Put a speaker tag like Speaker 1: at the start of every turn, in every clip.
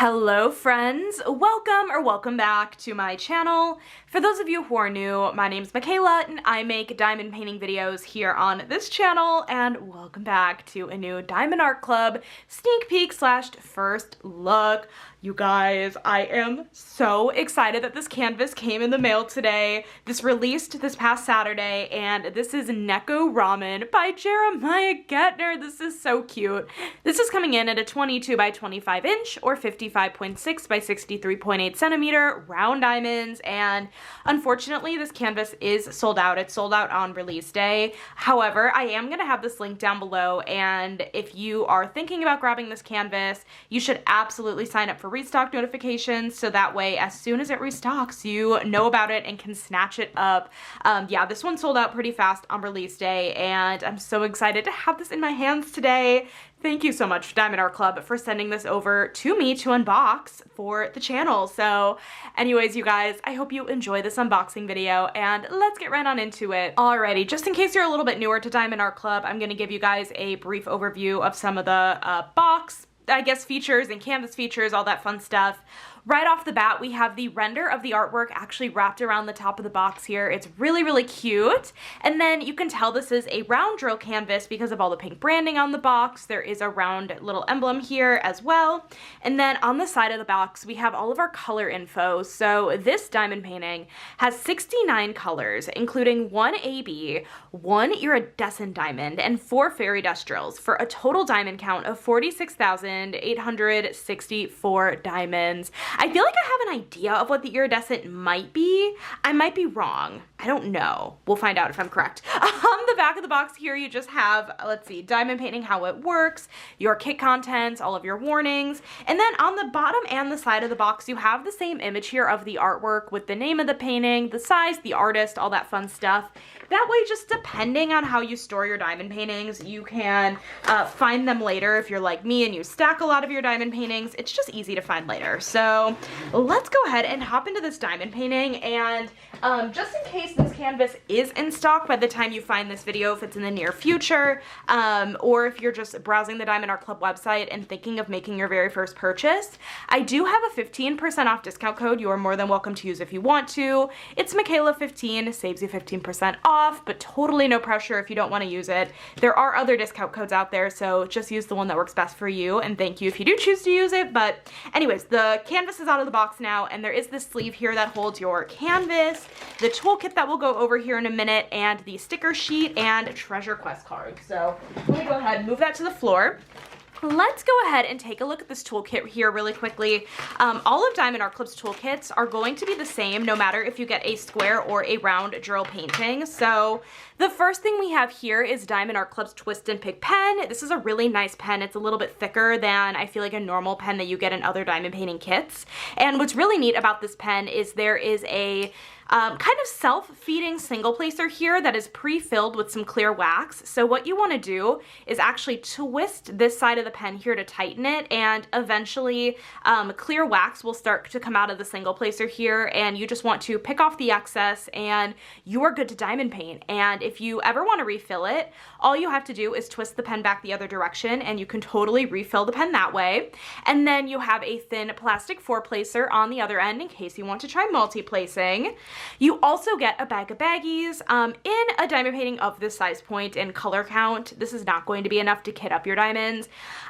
Speaker 1: Hello friends, welcome back to my channel. For those of you who are new, my name's Michaela and I make diamond painting videos here on this channel, and welcome back to a new Diamond Art Club sneak peek slash first look. You guys, I am so excited that this canvas came in the mail today. This released this past Saturday, and this is Neko Ramen by Jeremiah Ketner. This is so cute. This is coming in at a 22 by 25 inch or 55.6 by 63.8 centimeter round diamonds, and unfortunately this canvas is sold out. It's sold out on release day. However, I am gonna have this link down below, and if you are thinking about grabbing this canvas, you should absolutely sign up for restock notifications, so that way as soon as it restocks you know about it and can snatch it up. Yeah, this one sold out pretty fast on release day, and I'm so excited to have this in my hands today. Thank you so much, Diamond Art Club, for sending this over to me to unbox for the channel. So anyways, you guys, I hope you enjoy this unboxing video, and let's get right on into it. Alrighty, just in case you're a little bit newer to Diamond Art Club, I'm gonna give you guys a brief overview of some of the box, I guess, features and canvas features, all that fun stuff. Right off the bat, we have the render of the artwork actually wrapped around the top of the box here. It's really, really cute. And then you can tell this is a round drill canvas because of all the pink branding on the box. There is a round little emblem here as well. And then on the side of the box, we have all of our color info. So this diamond painting has 69 colors, including 1 AB, 1 iridescent diamond, and 4 fairy dust drills for a total diamond count of 46,864 diamonds. I feel like I have an idea of what the iridescent might be. I might be wrong. I don't know. We'll find out if I'm correct. On the back of the box here, you just have, let's see, diamond painting, how it works, your kit contents, all of your warnings. And then on the bottom and the side of the box, you have the same image here of the artwork with the name of the painting, the size, the artist, all that fun stuff. That way, just depending on how you store your diamond paintings, you can find them later. If you're like me and you stack a lot of your diamond paintings, it's just easy to find later. So let's go ahead and hop into this diamond painting, and just in case this canvas is in stock by the time you find this video, if it's in the near future, or if you're just browsing the Diamond Art Club website and thinking of making your very first purchase, I do have a 15% off discount code you are more than welcome to use if you want to. It's Michaela15, saves you 15% off, but totally no pressure if you don't want to use it. There are other discount codes out there, so just use the one that works best for you, and thank you if you do choose to use it. But anyways, the canvas is out of the box now, and there is this sleeve here that holds your canvas, the toolkit that we'll go over here in a minute, and the sticker sheet and treasure quest card. So let me go ahead and move that to the floor. Let's go ahead and take a look at this toolkit here really quickly. All of Diamond Art Club's toolkits are going to be the same no matter if you get a square or a round drill painting. So the first thing we have here is Diamond Art Club's Twist and Pick pen. This is a really nice pen. It's a little bit thicker than I feel like a normal pen that you get in other diamond painting kits. And what's really neat about this pen is there is a kind of self-feeding single placer here that is pre-filled with some clear wax. So what you want to do is actually twist this side of the pen here to tighten it, and eventually clear wax will start to come out of the single placer here, and you just want to pick off the excess and you are good to diamond paint. And if you ever want to refill it, all you have to do is twist the pen back the other direction and you can totally refill the pen that way. And then you have a thin plastic 4-placer on the other end in case you want to try multi-placing. You also get a bag of baggies. In a diamond painting of this size point and color count, this is not going to be enough to kit up your diamonds.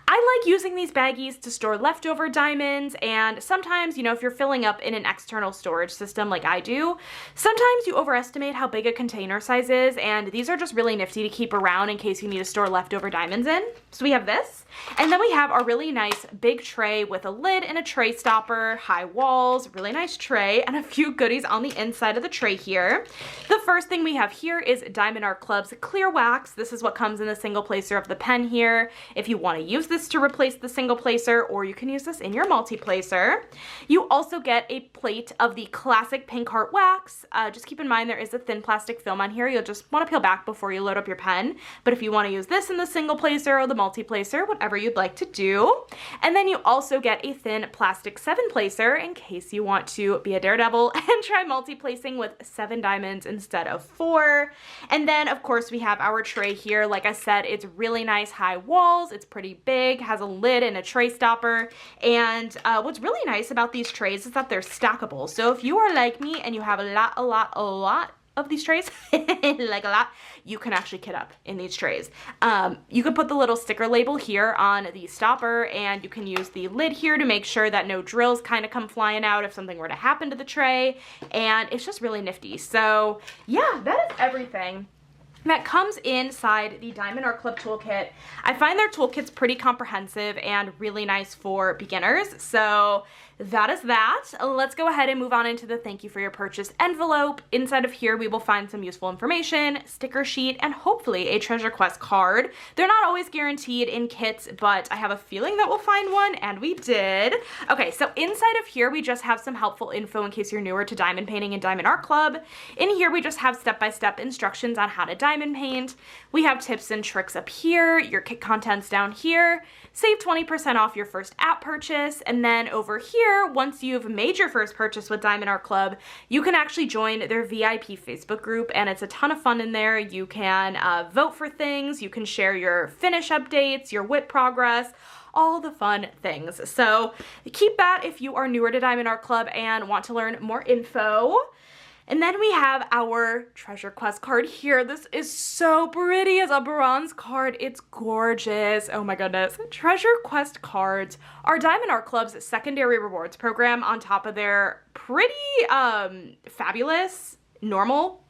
Speaker 1: I like using these baggies to store leftover diamonds, and sometimes, you know, if you're filling up in an external storage system like I do, sometimes you overestimate how big a container size is, and these are just really nifty to keep around in case you need to store leftover diamonds in. So we have this, and then we have our really nice big tray with a lid and a tray stopper, high walls, really nice tray, and a few goodies on the inside of the tray here. The first thing we have here is Diamond Art Club's clear wax. This is what comes in the single placer of the pen here. If you want to use this to replace the single placer, or you can use this in your multi-placer. You also get a plate of the classic pink heart wax. Just keep in mind there is a thin plastic film on here. You'll just want to peel back before you load up your pen. But if you want to use this in the single placer or the multi-placer, whatever you'd like to do. And then you also get a thin plastic 7-placer in case you want to be a daredevil and try multi placing with 7 diamonds instead of 4. And then of course we have our tray here. Like I said, it's really nice high walls. It's pretty big, has a lid and a tray stopper. And what's really nice about these trays is that they're stackable. So if you are like me and you have a lot of these trays, like a lot, you can actually kit up in these trays. You can put the little sticker label here on the stopper, and you can use the lid here to make sure that no drills kind of come flying out if something were to happen to the tray, and it's just really nifty. So yeah, that is everything that comes inside the Diamond Art Club toolkit. I find their toolkit's pretty comprehensive and really nice for beginners. So that is that. Let's go ahead and move on into the thank you for your purchase envelope. Inside of here, we will find some useful information, sticker sheet, and hopefully a treasure quest card. They're not always guaranteed in kits, but I have a feeling that we'll find one, and we did. Okay, so inside of here, we just have some helpful info in case you're newer to diamond painting and Diamond Art Club. In here, we just have step-by-step instructions on how to diamond paint. We have tips and tricks up here, your kit contents down here, save 20% off your first app purchase, and then over here, once you've made your first purchase with Diamond Art Club, you can actually join their VIP Facebook group, and it's a ton of fun in there. You can vote for things, you can share your finish updates, your WIP progress, all the fun things. So keep that if you are newer to Diamond Art Club and want to learn more info. And then we have our treasure quest card here. This is so pretty. It's a bronze card. It's gorgeous. Oh my goodness. Treasure quest cards are Diamond Art Club's secondary rewards program on top of their pretty fabulous normal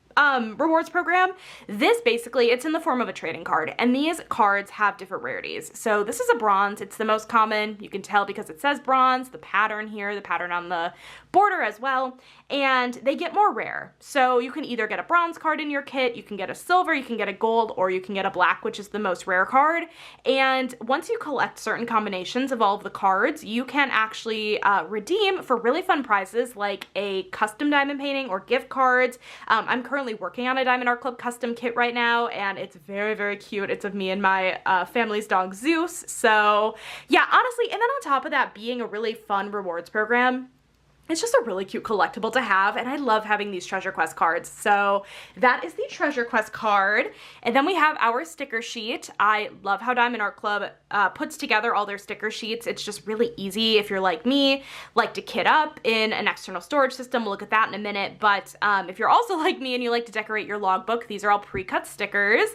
Speaker 1: rewards program. This basically, it's in the form of a trading card, and these cards have different rarities. So this is a bronze. It's the most common. You can tell because it says bronze, the pattern here, the pattern on the border as well, and they get more rare. So you can either get a bronze card in your kit, you can get a silver, you can get a gold, or you can get a black, which is the most rare card. And once you collect certain combinations of all of the cards, you can actually redeem for really fun prizes like a custom diamond painting or gift cards. I'm currently working on a Diamond Art Club custom kit right now, and it's very, very cute. It's of me and my family's dog Zeus. So yeah, honestly, and then on top of that being a really fun rewards program, it's just a really cute collectible to have, and I love having these treasure quest cards. So that is the treasure quest card. And then we have our sticker sheet. I love how Diamond Art Club puts together all their sticker sheets. It's just really easy if you're like me, like to kit up in an external storage system. We'll look at that in a minute. But if you're also like me and you like to decorate your logbook, these are all pre-cut stickers.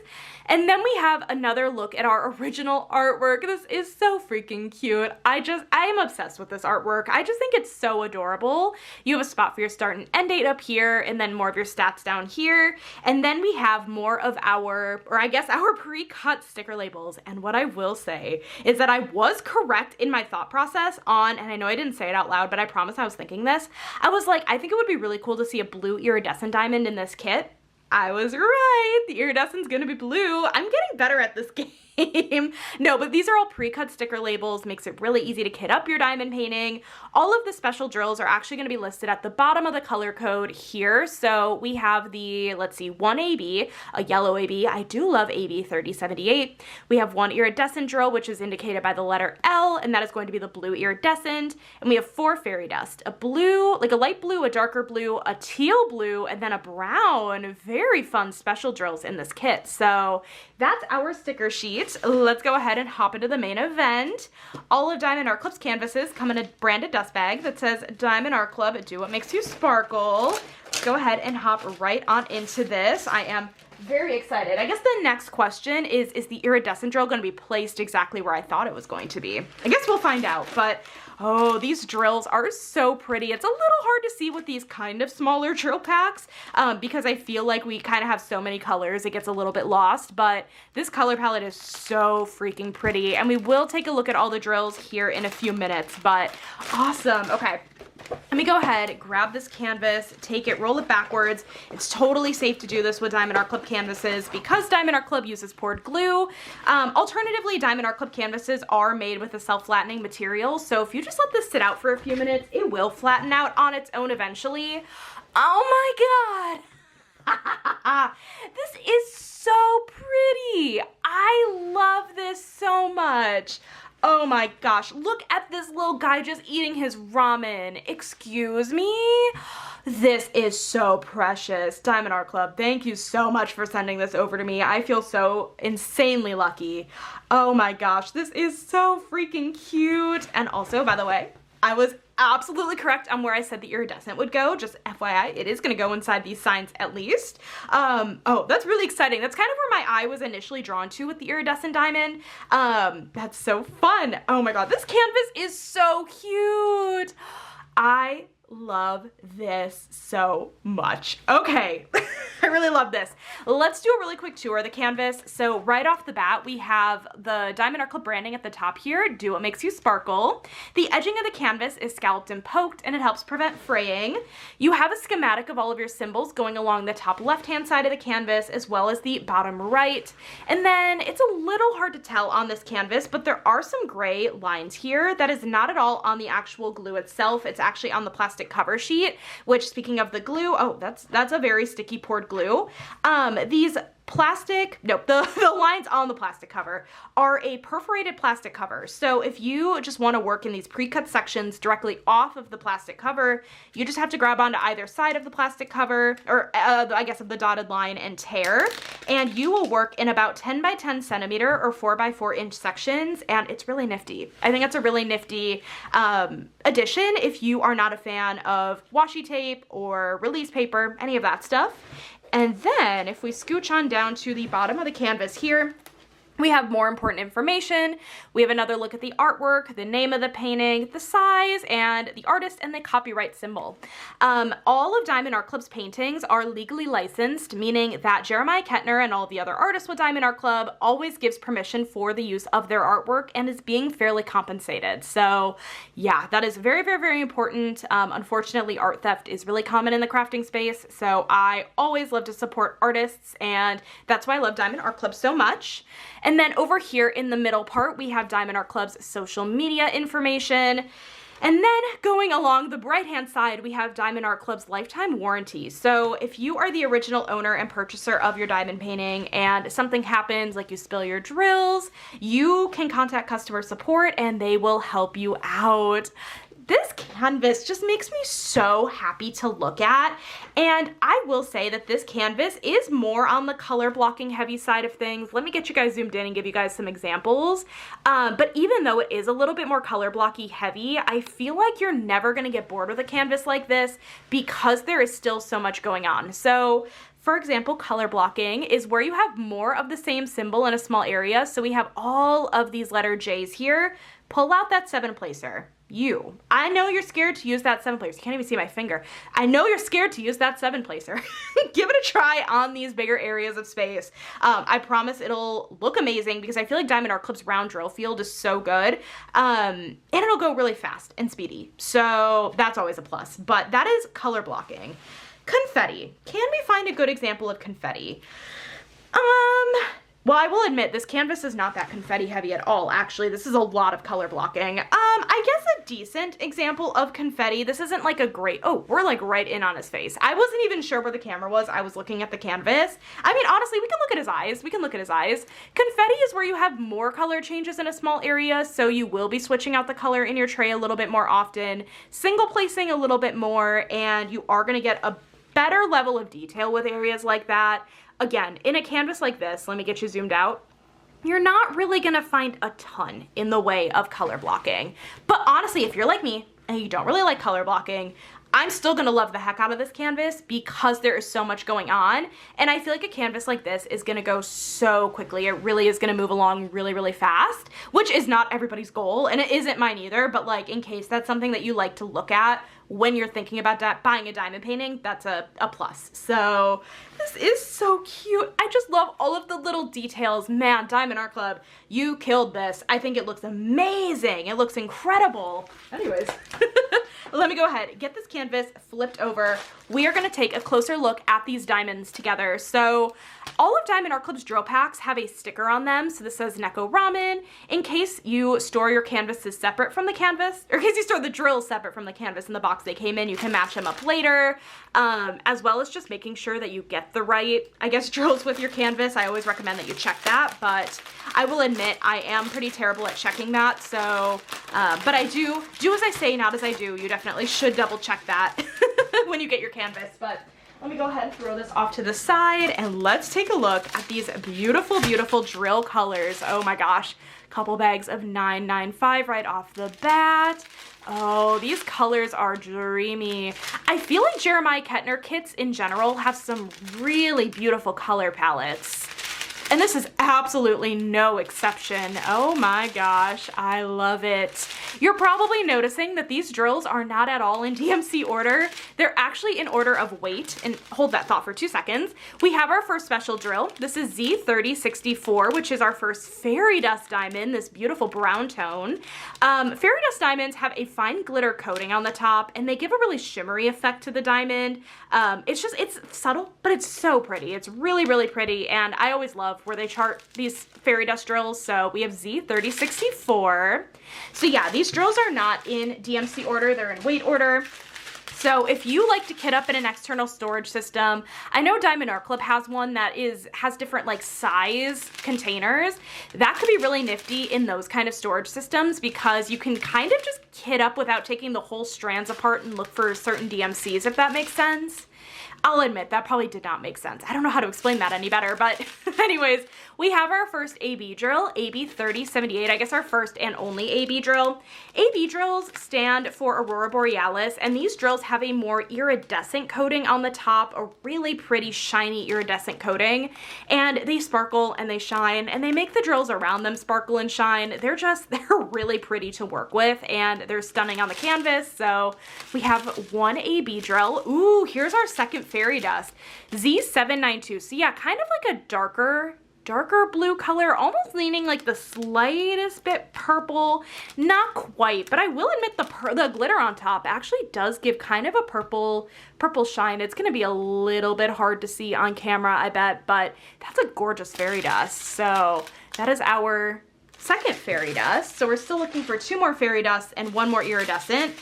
Speaker 1: And then we have another look at our original artwork. This is so freaking cute. I am obsessed with this artwork. I just think it's so adorable. You have a spot for your start and end date up here, and then more of your stats down here. And then we have more of our pre-cut sticker labels. And what I will say is that I was correct in my thought process on, and I know I didn't say it out loud, but I promise I was thinking this. I was like, I think it would be really cool to see a blue iridescent diamond in this kit. I was right. The iridescent's gonna be blue. I'm getting better at this game. No, but these are all pre-cut sticker labels, makes it really easy to kit up your diamond painting. All of the special drills are actually going to be listed at the bottom of the color code here. So we have the, let's see, 1 AB, a yellow AB. I do love AB 3078. We have 1 iridescent drill, which is indicated by the letter L, and that is going to be the blue iridescent. And we have 4 fairy dust, a blue, like a light blue, a darker blue, a teal blue, and then a brown. Very fun special drills in this kit. So that's our sticker sheet. Let's go ahead and hop into the main event. All of Diamond Art Club's canvases come in a branded dust bag that says Diamond Art Club, do what makes you sparkle. Let's go ahead and hop right on into this. I am very excited. I guess the next question is the iridescent drill going to be placed exactly where I thought it was going to be? I guess we'll find out, but oh, these drills are so pretty. It's a little hard to see with these kind of smaller drill packs because I feel like we kind of have so many colors, it gets a little bit lost, but this color palette is so freaking pretty, and we will take a look at all the drills here in a few minutes, but awesome. Okay. Let me go ahead, grab this canvas, take it, roll it backwards. It's totally safe to do this with Diamond Art Club canvases because Diamond Art Club uses poured glue. Alternatively, Diamond Art Club canvases are made with a self-flattening material, so if you just let this sit out for a few minutes, it will flatten out on its own eventually. Oh my god! This is so pretty! I love this so much! Oh my gosh, look at this little guy just eating his ramen. Excuse me? This is so precious. Diamond Art Club, thank you so much for sending this over to me. I feel so insanely lucky. Oh my gosh, this is so freaking cute. And also, by the way, I was absolutely correct on where I said the iridescent would go. Just FYI, it is gonna go inside these signs at least. Oh, that's really exciting. That's kind of where my eye was initially drawn to with the iridescent diamond. That's so fun. Oh my God, this canvas is so cute. I love this so much. Okay, I really love this. Let's do a really quick tour of the canvas. So right off the bat, we have the Diamond Art Club branding at the top here. Do what makes you sparkle. The edging of the canvas is scalloped and poked, and it helps prevent fraying. You have a schematic of all of your symbols going along the top left-hand side of the canvas, as well as the bottom right. And then it's a little hard to tell on this canvas, but there are some gray lines here. That is not at all on the actual glue itself. It's actually on the plastic cover sheet, which, speaking of the glue, oh, that's a very sticky poured glue. These plastic, no, the lines on the plastic cover are a perforated plastic cover. So if you just want to work in these pre-cut sections directly off of the plastic cover, you just have to grab onto either side of the plastic cover, or I guess of the dotted line, and tear, and you will work in about 10 by 10 centimeter or 4 by 4 inch sections, and it's really nifty. I think it's a really nifty addition if you are not a fan of washi tape or release paper, any of that stuff. And then if we scooch on down to the bottom of the canvas here, we have more important information. We have another look at the artwork, the name of the painting, the size, and the artist, and the copyright symbol. All of Diamond Art Club's paintings are legally licensed, meaning that Jeremiah Ketner and all the other artists with Diamond Art Club always gives permission for the use of their artwork and is being fairly compensated. So yeah, that is very, very, very important. Unfortunately, art theft is really common in the crafting space, so I always love to support artists, and that's why I love Diamond Art Club so much. And then over here in the middle part, we have Diamond Art Club's social media information. And then going along the right-hand side, we have Diamond Art Club's lifetime warranty. So if you are the original owner and purchaser of your diamond painting and something happens, like you spill your drills, you can contact customer support and they will help you out. This canvas just makes me so happy to look at, and I will say that this canvas is more on the color blocking heavy side of things. Let me get you guys zoomed in and give you guys some examples. But even though it is a little bit more color blocky heavy, I feel like you're never gonna get bored with a canvas like this because there is still so much going on. So for example, color blocking is where you have more of the same symbol in a small area. So we have all of these letter J's here. Pull out that 7-placer. I know you're scared to use that 7-placer. You can't even see my finger. I know you're scared to use that 7-placer. Give it a try on these bigger areas of space. I promise it'll look amazing because I feel like Diamond Art Club's round drill field is so good. And it'll go really fast and speedy. So that's always a plus. But that is color blocking. Confetti. Can we find a good example of confetti? Well, I will admit, this canvas is not that confetti heavy at all, actually. This is a lot of color blocking. I guess a decent example of confetti. This isn't like a great, oh, we're like right in on his face. I wasn't even sure where the camera was. I was looking at the canvas. I mean, honestly, we can look at his eyes. We can look at his eyes. Confetti is where you have more color changes in a small area, so you will be switching out the color in your tray a little bit more often, single placing a little bit more, and you are gonna get a better level of detail with areas like that. Again, in a canvas like this, let me get you zoomed out, you're not really gonna find a ton in the way of color blocking. But honestly, if you're like me and you don't really like color blocking, I'm still gonna love the heck out of this canvas because there is so much going on. And I feel like a canvas like this is gonna go so quickly. It really is gonna move along really, really fast, which is not everybody's goal, and it isn't mine either, but like in case that's something that you like to look at when you're thinking about buying a diamond painting, that's a plus. So this is so cute. I just love all of the little details. Man, Diamond Art Club, you killed this. I think it looks amazing. It looks incredible. Anyways, let me go ahead, get this canvas flipped over. We are gonna take a closer look at these diamonds together. So all of Diamond Art Club's drill packs have a sticker on them. So this says Neko Ramen, in case you store your canvases separate from the canvas, or in case you store the drills separate from the canvas in the box they came in, you can match them up later, as well as just making sure that you get the right, I guess, drills with your canvas. I always recommend that you check that, but I will admit I am pretty terrible at checking that. So, but I do as I say, not as I do. You definitely should double check that when you get your canvas. But let me go ahead and throw this off to the side and let's take a look at these beautiful, beautiful drill colors. Oh my gosh, couple bags of 995 right off the bat. Oh, these colors are dreamy. I feel like Jeremiah Ketner kits in general have some really beautiful color palettes. And this is absolutely no exception. Oh my gosh, I love it. You're probably noticing that these drills are not at all in DMC order. They're actually in order of weight. And hold that thought for 2 seconds. We have our first special drill. This is Z3064, which is our first fairy dust diamond, this beautiful brown tone. Fairy dust diamonds have a fine glitter coating on the top, and they give a really shimmery effect to the diamond. It's subtle, but it's so pretty. It's really, really pretty, and I always love where they chart these fairy dust drills. So we have Z3064. So yeah, these drills are not in DMC order, they're in weight order. So if you like to kit up in an external storage system, I know Diamond Art Club has one that has different like size containers. That could be really nifty in those kind of storage systems because you can kind of just kit up without taking the whole strands apart and look for certain DMCs, if that makes sense. I'll admit that probably did not make sense. I don't know how to explain that any better, but anyways, we have our first AB drill, AB3078, I guess our first and only AB drill. AB drills stand for Aurora Borealis, and these drills have a more iridescent coating on the top, a really pretty shiny iridescent coating, and they sparkle and they shine, and they make the drills around them sparkle and shine. They're really pretty to work with, and they're stunning on the canvas. So we have one AB drill. Ooh, here's our second fairy dust, Z792. So yeah, kind of like a darker blue color, almost leaning like the slightest bit purple. Not quite, but I will admit the glitter on top actually does give kind of a purple shine. It's gonna be a little bit hard to see on camera, I bet, but that's a gorgeous fairy dust. So that is our second fairy dust. So we're still looking for 2 more fairy dusts and 1 more iridescent.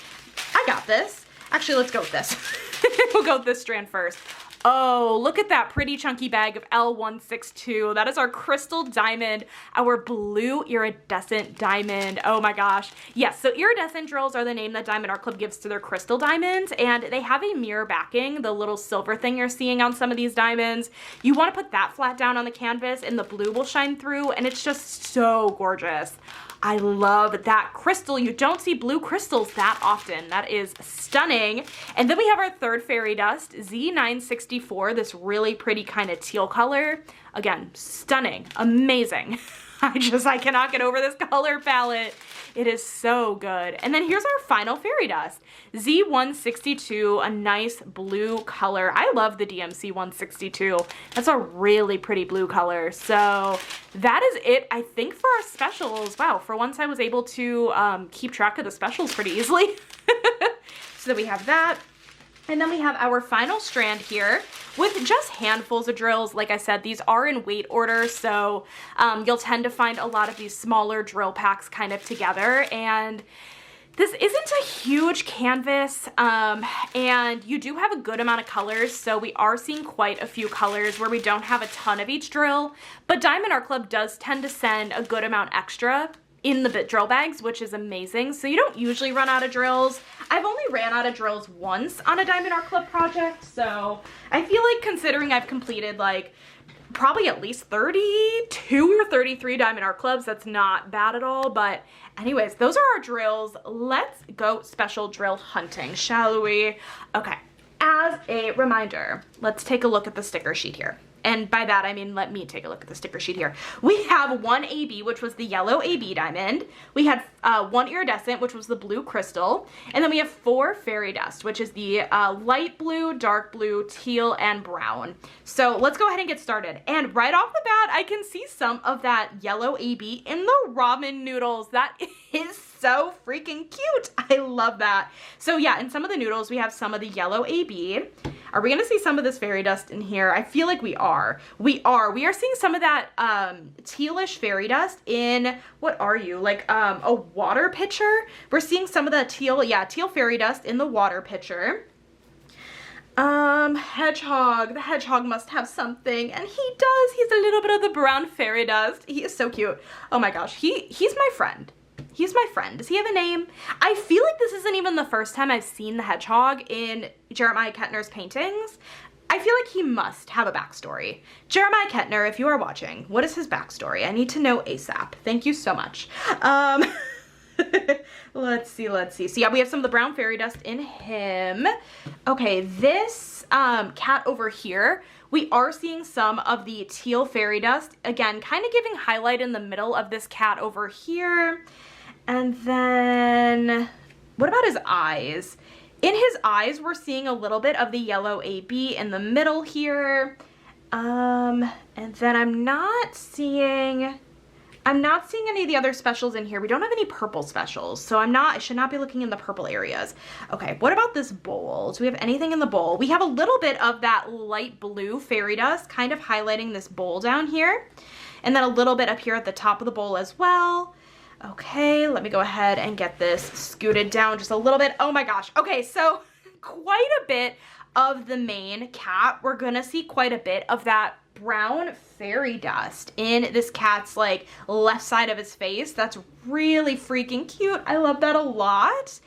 Speaker 1: I got this. Actually, let's go with this. We'll go with this strand first. Oh, look at that pretty chunky bag of L162. That is our crystal diamond, our blue iridescent diamond. Oh my gosh. Yes, so iridescent drills are the name that Diamond Art Club gives to their crystal diamonds, and they have a mirror backing, the little silver thing you're seeing on some of these diamonds. You want to put that flat down on the canvas and the blue will shine through, and it's just so gorgeous. I love that crystal. You don't see blue crystals that often. That is stunning. And then we have our third fairy dust, Z964, this really pretty kind of teal color. Again, stunning, amazing. I cannot get over this color palette. It is so good. And then here's our final fairy dust, Z162, a nice blue color. I love the DMC 162. That's a really pretty blue color. So that is it, I think, for our specials. Wow, for once I was able to keep track of the specials pretty easily. So then we have that. And then we have our final strand here with just handfuls of drills. Like I said, these are in weight order, so you'll tend to find a lot of these smaller drill packs kind of together. And this isn't a huge canvas, and you do have a good amount of colors, so we are seeing quite a few colors where we don't have a ton of each drill, but Diamond Art Club does tend to send a good amount extra in the drill bags, which is amazing. So you don't usually run out of drills. I've only ran out of drills once on a Diamond Art Club project, so I feel like, considering I've completed like probably at least 32 or 33 Diamond Art Clubs, that's not bad at all. But anyways, those are our drills. Let's go special drill hunting, shall we? Okay, as a reminder, let's take a look at the sticker sheet here. and by that I mean, let me take a look at the sticker sheet here. We have one AB, which was the yellow AB diamond. We had one iridescent, which was the blue crystal. And then we have 4 fairy dust, which is the light blue, dark blue, teal, and brown. So let's go ahead and get started. And right off the bat, I can see some of that yellow AB in the ramen noodles. That is so freaking cute. I love that. So yeah, in some of the noodles, we have some of the yellow AB. Are we gonna see some of this fairy dust in here? I feel like we are. We are seeing some of that tealish fairy dust in, what are you? Like a water pitcher? We're seeing some of the teal fairy dust in the water pitcher. Hedgehog. The hedgehog must have something, and he does. He's a little bit of the brown fairy dust. He is so cute. Oh my gosh, he's my friend. He's my friend. Does he have a name? I feel like this isn't even the first time I've seen the hedgehog in Jeremiah Ketner's paintings. I feel like he must have a backstory. Jeremiah Ketner, if you are watching, what is his backstory? I need to know ASAP. Thank you so much. Let's see. So yeah, we have some of the brown fairy dust in him. Okay, this cat over here, we are seeing some of the teal fairy dust. Again, kind of giving highlight in the middle of this cat over here. And then, what about his eyes? In his eyes, we're seeing a little bit of the yellow AB in the middle here. And then I'm not seeing any of the other specials in here. We don't have any purple specials, so I should not be looking in the purple areas. Okay, what about this bowl? Do we have anything in the bowl? We have a little bit of that light blue fairy dust kind of highlighting this bowl down here. And then a little bit up here at the top of the bowl as well. Okay, let me go ahead and get this scooted down just a little bit. Oh my gosh. Okay, so quite a bit of the main cat. We're gonna see quite a bit of that brown fairy dust in this cat's like left side of his face. That's really freaking cute. I love that a lot.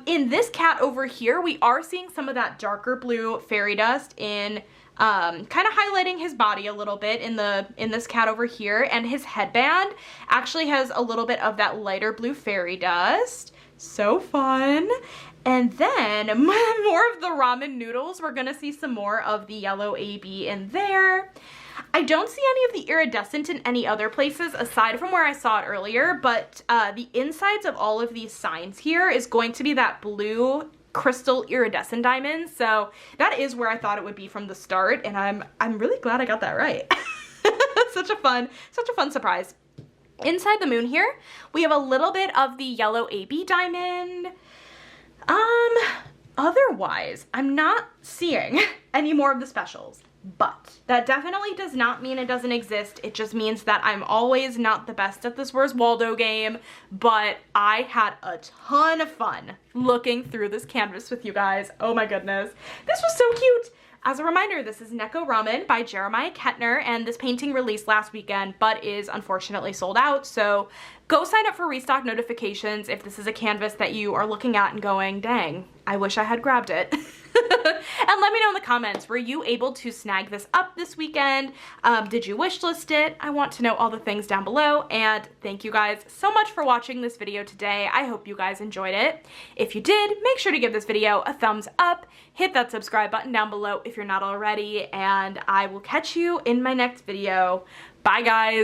Speaker 1: In this cat over here, we are seeing some of that darker blue fairy dust in kind of highlighting his body a little bit in this cat over here, and his headband actually has a little bit of that lighter blue fairy dust. So fun. And then more of the ramen noodles. We're gonna see some more of the yellow AB in there. I don't see any of the iridescent in any other places aside from where I saw it earlier, but the insides of all of these signs here is going to be that blue crystal iridescent diamond. So that is where I thought it would be from the start, and I'm really glad I got that right. Such a fun surprise. Inside the moon here, we have a little bit of the yellow AB diamond. Otherwise, I'm not seeing any more of the specials, but that definitely does not mean it doesn't exist. It just means that I'm always not the best at this Where's Waldo game, but I had a ton of fun looking through this canvas with you guys. Oh my goodness. This was so cute. As a reminder, this is Neko Ramen by Jeremiah Ketner, and this painting released last weekend, but is unfortunately sold out. So go sign up for restock notifications if this is a canvas that you are looking at and going, dang, I wish I had grabbed it. And let me know in the comments, were you able to snag this up this weekend? Did you wishlist it? I want to know all the things down below, and thank you guys so much for watching this video today. I hope you guys enjoyed it. If you did, make sure to give this video a thumbs up, hit that subscribe button down below if you're not already, and I will catch you in my next video. Bye guys!